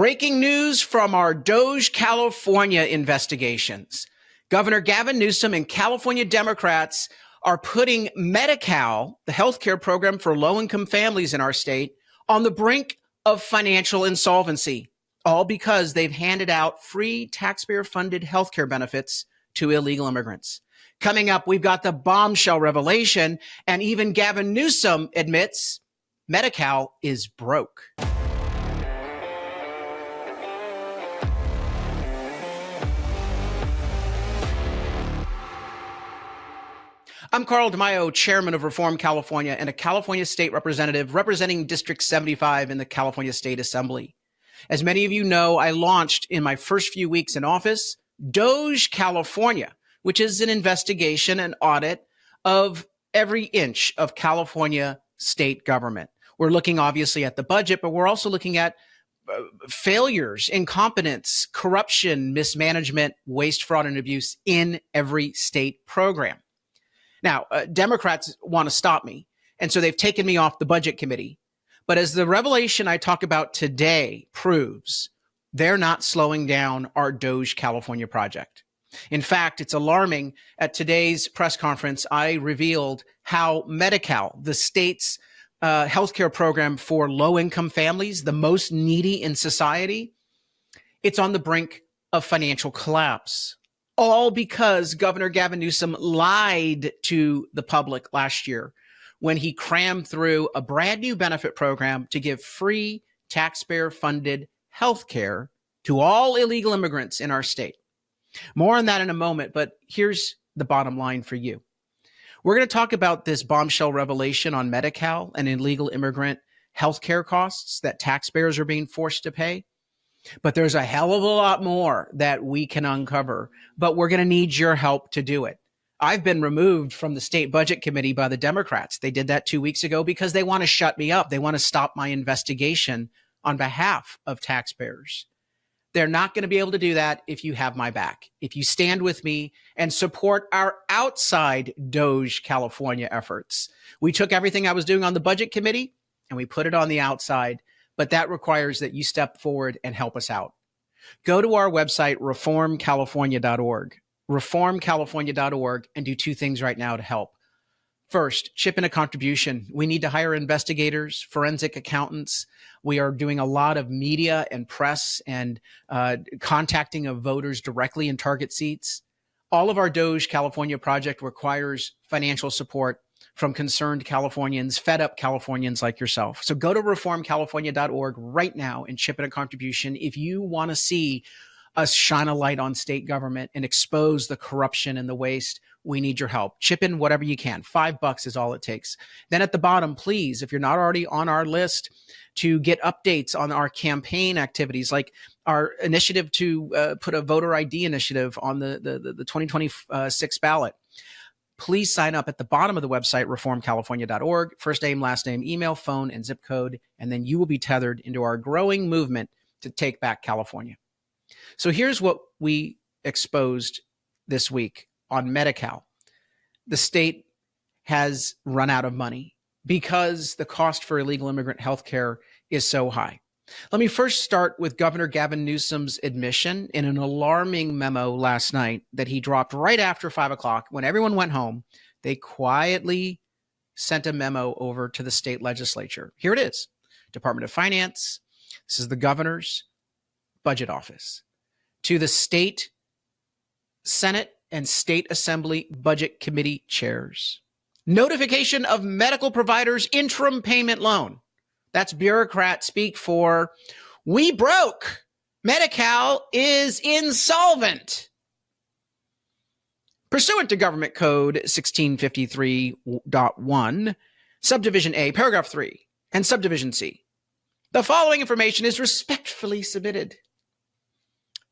Breaking news from our Doge, California investigations. Governor Gavin Newsom and California Democrats are putting Medi-Cal, the healthcare program for low-income families in our state, on the brink of financial insolvency, all because they've handed out free taxpayer-funded healthcare benefits to illegal immigrants. Coming up, we've got the bombshell revelation, and even Gavin Newsom admits Medi-Cal is broke. I'm Carl DeMaio, chairman of Reform California and a California state representative representing District 75 in the California State Assembly. As many of you know, I launched in my first few weeks in office Doge California, which is an investigation and audit of every inch of California state government. We're looking obviously at the budget, but we're also looking at failures, incompetence, corruption, mismanagement, waste, fraud, and abuse in every state program. Now, Democrats want to stop me, and so they've taken me off the budget committee. But as the revelation I talk about today proves, they're not slowing down our Doge California project. In fact, it's alarming. At today's press conference, I revealed how Medi-Cal, the state's healthcare program for low-income families, the most needy in society, it's on the brink of financial collapse. All because Governor Gavin Newsom lied to the public last year when he crammed through a brand new benefit program to give free taxpayer-funded health care to all illegal immigrants in our state. More on that in a moment, but here's the bottom line for you. We're going to talk about this bombshell revelation on Medi-Cal and illegal immigrant health care costs that taxpayers are being forced to pay. But there's a hell of a lot more that we can uncover, but we're going to need your help to do it. I've been removed from the state budget committee by the Democrats. They did that 2 weeks ago because they want to shut me up. They want to stop my investigation on behalf of taxpayers. They're not going to be able to do that if you have my back. If you stand with me and support our outside Doge California efforts. We took everything I was doing on the budget committee and we put it on the outside. But that requires that you step forward and help us out. Go to our website, reformcalifornia.org, reformcalifornia.org, and do two things right now to help. First, chip in a contribution. We need to hire investigators, forensic accountants. We are doing a lot of media and press and contacting of voters directly in target seats. All of our Doge California project requires financial support from concerned Californians, fed up Californians like yourself. So go to reformcalifornia.org right now and chip in a contribution if you want to see us shine a light on state government and expose the corruption and the waste. We need your help. Chip in whatever you can. $5 is all it takes. Then at the bottom, please, if you're not already on our list, to get updates on our campaign activities, like our initiative to put a voter ID initiative on the 2026 ballot. Please sign up at the bottom of the website, reformcalifornia.org, first name, last name, email, phone, and zip code, and then you will be tethered into our growing movement to take back California. So here's what we exposed this week on Medi-Cal. The state has run out of money because the cost for illegal immigrant health care is so high. Let me first start with Governor Gavin Newsom's admission in an alarming memo last night that he dropped right after 5 o'clock when everyone went home. They quietly sent a memo over to the state legislature. Here it is. Department of Finance. This is the governor's budget office. To the state Senate and State Assembly Budget Committee chairs. Notification of medical providers interim payment loan. That's bureaucrat speak for, we broke. Medi-Cal is insolvent. Pursuant to Government Code 1653.1, Subdivision A, Paragraph 3, and Subdivision C, the following information is respectfully submitted.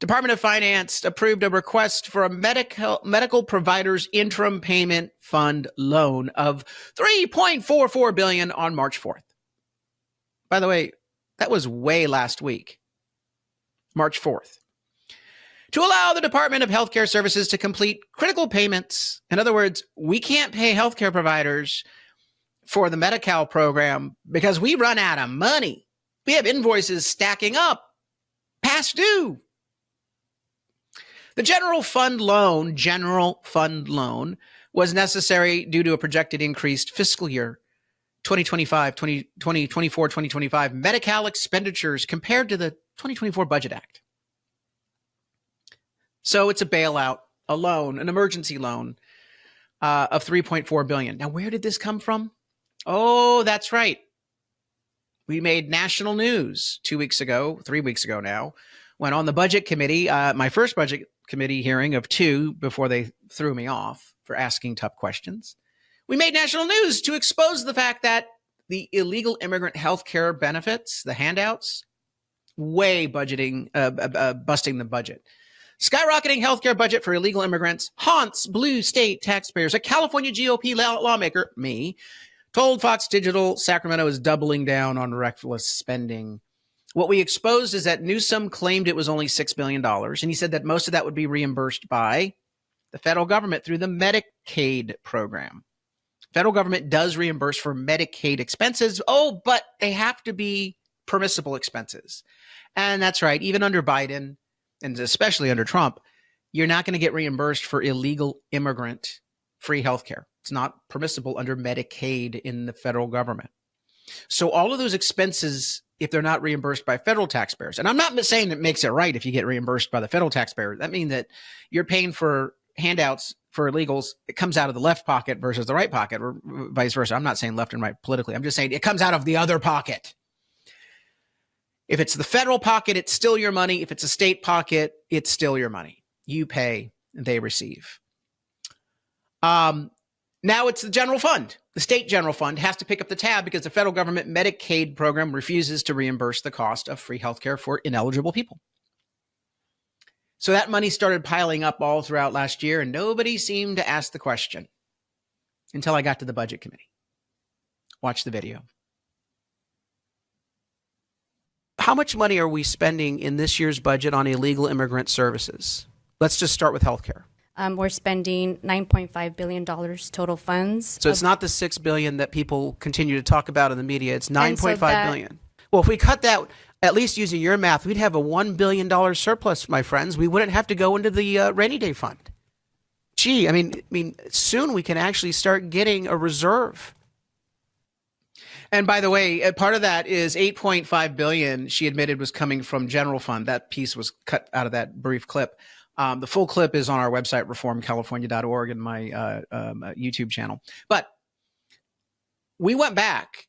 Department of Finance approved a request for a medical providers interim payment fund loan of $3.44 billion on March 4th. By the way, that was way last week, March 4th. To allow the Department of Healthcare Services to complete critical payments. In other words, we can't pay healthcare providers for the Medi-Cal program because we run out of money. We have invoices stacking up. past due. The general fund loan was necessary due to a projected increased fiscal year 2024-2025 Medi-Cal expenditures compared to the 2024 Budget Act. So it's a bailout, a loan, an emergency loan of $3.4 billion. Now, where did this come from? Oh, that's right. We made national news 3 weeks ago now, when on the budget committee, my first budget committee hearing of 2 before they threw me off for asking tough questions. We made national news to expose the fact that the illegal immigrant health care benefits, the handouts, busting the budget. Skyrocketing healthcare budget for illegal immigrants haunts blue state taxpayers. A California GOP lawmaker, me, told Fox Digital Sacramento is doubling down on reckless spending. What we exposed is that Newsom claimed it was only $6 billion, and he said that most of that would be reimbursed by the federal government through the Medicaid program. Federal government does reimburse for Medicaid expenses. Oh, but they have to be permissible expenses. And that's right. Even under Biden, and especially under Trump, you're not going to get reimbursed for illegal immigrant free healthcare. It's not permissible under Medicaid in the federal government. So all of those expenses, if they're not reimbursed by federal taxpayers, and I'm not saying it makes it right if you get reimbursed by the federal taxpayer. That means that you're paying for handouts for illegals. It comes out of the left pocket versus the right pocket, or vice versa. I'm not saying left and right politically. I'm just saying it comes out of the other pocket. If it's the federal pocket, it's still your money. If it's a state pocket, it's still your money. You pay, they receive. Now it's the general fund. The state general fund has to pick up the tab because the federal government Medicaid program refuses to reimburse the cost of free healthcare for ineligible people. So that money started piling up all throughout last year, and nobody seemed to ask the question until I got to the budget committee. Watch the video. How much money are we spending in this year's budget on illegal immigrant services? Let's just start with healthcare. We're spending $9.5 billion total funds. So it's not the $6 billion that people continue to talk about in the media. It's $9.5 billion. Well, if we cut that, at least using your math, we'd have a $1 billion surplus, my friends. We wouldn't have to go into the rainy day fund. Gee, I mean, soon we can actually start getting a reserve. And by the way, part of that is $8.5 billion she admitted was coming from general fund. That piece was cut out of that brief clip. The full clip is on our website, reformcalifornia.org, and my YouTube channel. But we went back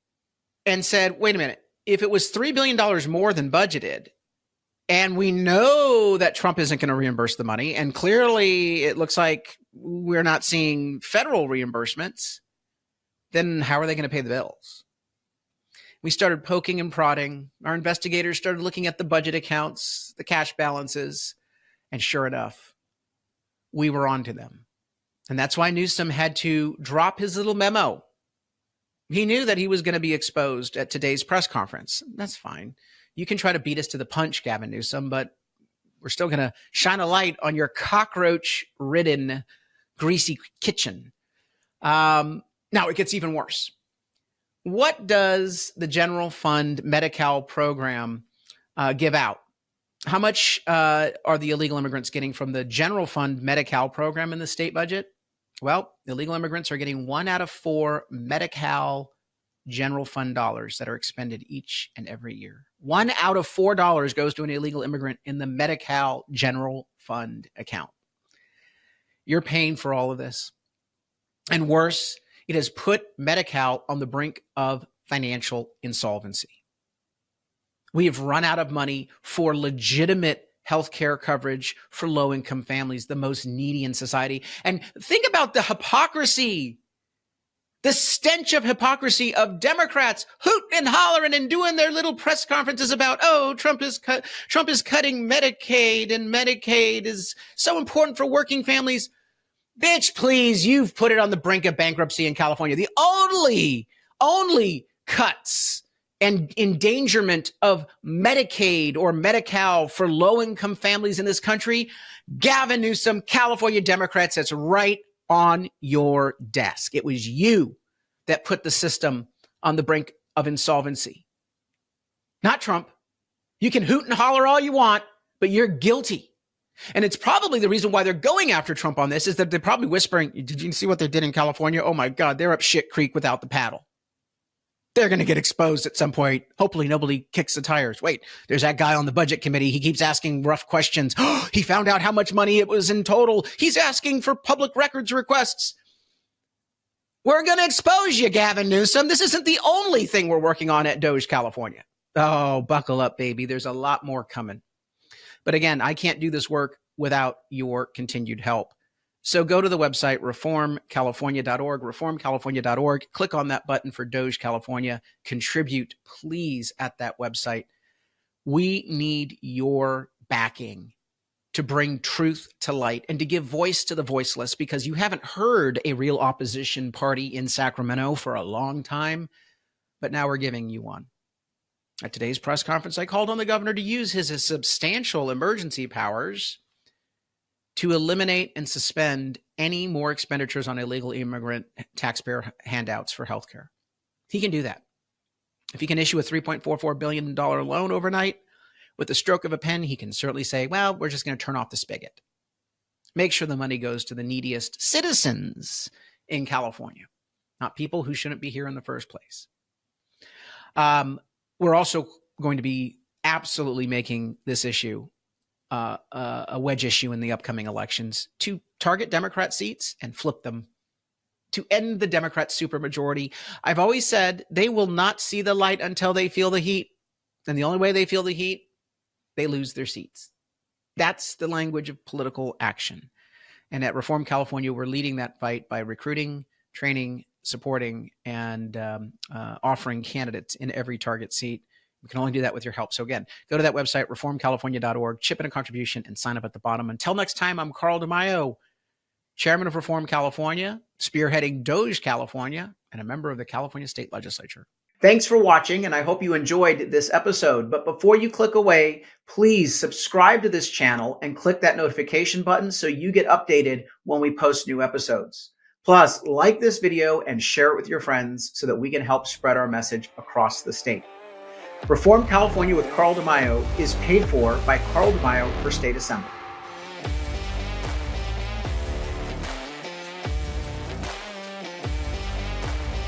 and said, wait a minute, if it was $3 billion more than budgeted, and we know that Trump isn't going to reimburse the money, and clearly it looks like we're not seeing federal reimbursements, then how are they going to pay the bills? We started poking and prodding. Our investigators started looking at the budget accounts, the cash balances, and sure enough, we were onto them. And that's why Newsom had to drop his little memo. He knew that he was going to be exposed at today's press conference. That's fine. You can try to beat us to the punch, Gavin Newsom, but we're still going to shine a light on your cockroach-ridden, greasy kitchen. Now it gets even worse. What does the general fund Medi-Cal program give out? How much are the illegal immigrants getting from the general fund Medi-Cal program in the state budget? Well, illegal immigrants are getting 1 out of 4 Medi-Cal general fund dollars that are expended each and every year. 1 out of $4 goes to an illegal immigrant in the Medi-Cal general fund account. You're paying for all of this. And worse, it has put Medi-Cal on the brink of financial insolvency. We have run out of money for legitimate health care coverage for low-income families, the most needy in society. And think about the hypocrisy, the stench of hypocrisy of Democrats hooting and hollering and doing their little press conferences about, oh, Trump is cutting Medicaid, and Medicaid is so important for working families. Bitch, please, you've put it on the brink of bankruptcy in California. The only cuts and endangerment of Medicaid or Medi-Cal for low-income families in this country, Gavin Newsom, California Democrats, that's right on your desk. It was you that put the system on the brink of insolvency, not Trump. You can hoot and holler all you want. but you're guilty. And it's probably the reason why they're going after Trump on this is that they're probably whispering, did you see what they did in California? Oh my God, they're up shit creek without the paddle. They're going to get exposed at some point. Hopefully nobody kicks the tires. Wait, there's that guy on the budget committee. He keeps asking rough questions. He found out how much money it was in total. He's asking for public records requests. We're going to expose you, Gavin Newsom. This isn't the only thing we're working on at Doge, California. Oh, buckle up, baby. There's a lot more coming. But again, I can't do this work without your continued help. So go to the website, reformcalifornia.org, reformcalifornia.org. Click on that button for Doge California. Contribute, please, at that website. We need your backing to bring truth to light and to give voice to the voiceless, because you haven't heard a real opposition party in Sacramento for a long time, but now we're giving you one. At today's press conference, I called on the governor to use his substantial emergency powers to eliminate and suspend any more expenditures on illegal immigrant taxpayer handouts for healthcare. He can do that. If he can issue a $3.44 billion loan overnight with the stroke of a pen, he can certainly say, well, we're just going to turn off the spigot. Make sure the money goes to the neediest citizens in California, not people who shouldn't be here in the first place. We're also going to be absolutely making this issue a wedge issue in the upcoming elections to target Democrat seats and flip them, to end the Democrat supermajority. I've always said they will not see the light until they feel the heat. And the only way they feel the heat, they lose their seats. That's the language of political action. And at Reform California, we're leading that fight by recruiting, training, supporting, and offering candidates in every target seat. We can only do that with your help. So again, go to that website, reformcalifornia.org, chip in a contribution, and sign up at the bottom. Until next time, I'm Carl DeMaio, chairman of Reform California, spearheading Doge California, and a member of the California State Legislature. Thanks for watching, and I hope you enjoyed this episode. But before you click away, please subscribe to this channel and click that notification button so you get updated when we post new episodes. Plus, like this video and share it with your friends so that we can help spread our message across the state. Reform California with Carl DeMaio is paid for by Carl DeMaio for State Assembly.